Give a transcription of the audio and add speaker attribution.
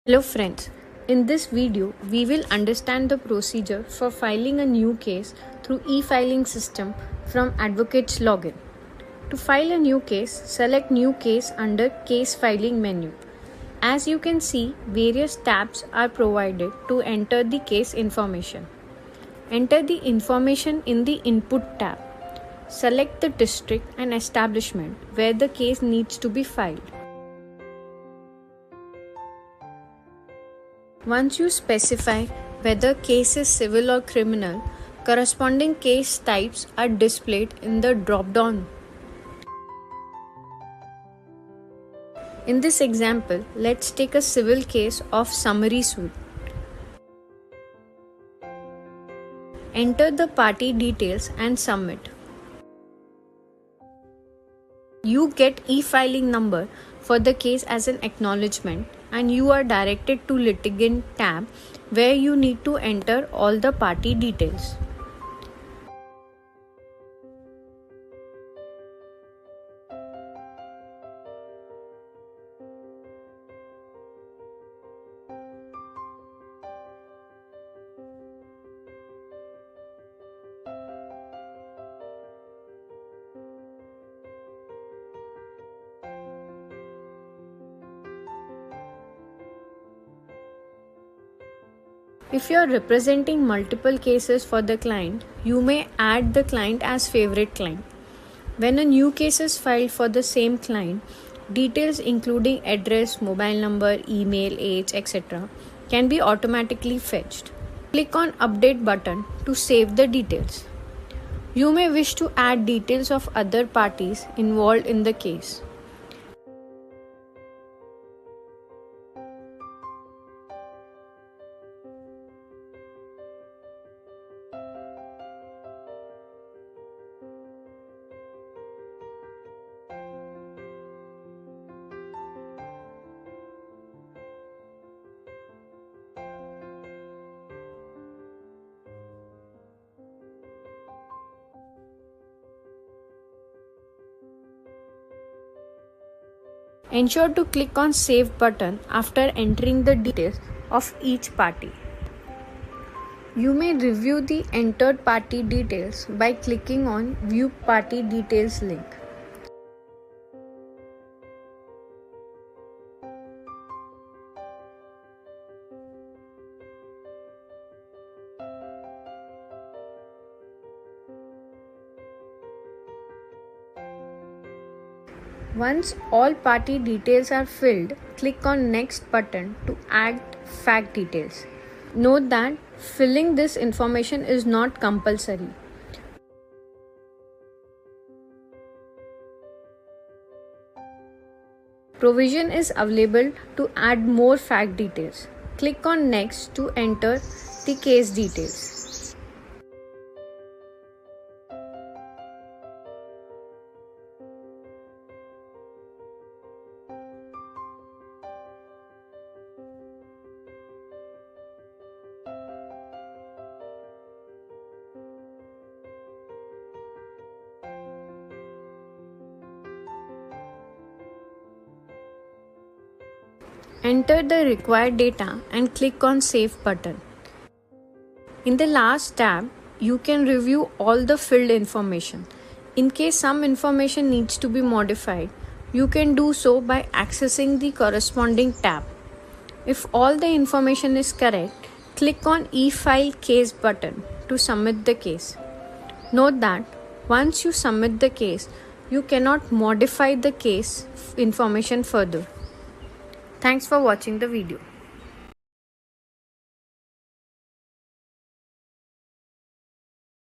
Speaker 1: Hello friends, in this video we will understand the procedure for filing a new case through e-filing system from Advocates Login. To file a new case, select New Case under Case Filing menu. As you can see, various tabs are provided to enter the case information. Enter the information in the Input tab. Select the district and establishment where the case needs to be filed. Once you specify whether case is civil or criminal, corresponding case types are displayed in the drop-down. In this example, let's take a civil case of summary suit. Enter the party details and submit. You get e-filing number for the case as an acknowledgement, and you are directed to Litigant tab where you need to enter all the party details. If you are representing multiple cases for the client, you may add the client as favorite client. When a new case is filed for the same client, details including address, mobile number, email, age, etc. can be automatically fetched. Click on Update button to save the details. You may wish to add details of other parties involved in the case. Ensure to click on Save button after entering the details of each party. You may review the entered party details by clicking on View Party Details link. Once all party details are filled, click on Next button to add fact details. Note that filling this information is not compulsory. Provision is available to add more fact details. Click on Next to enter the case details. Enter the required data and click on Save button. In the last tab, you can review all the filled information. In case some information needs to be modified, you can do so by accessing the corresponding tab. If all the information is correct, click on E-File Case button to submit the case. Note that once you submit the case, you cannot modify the case information further. Thanks for watching the video.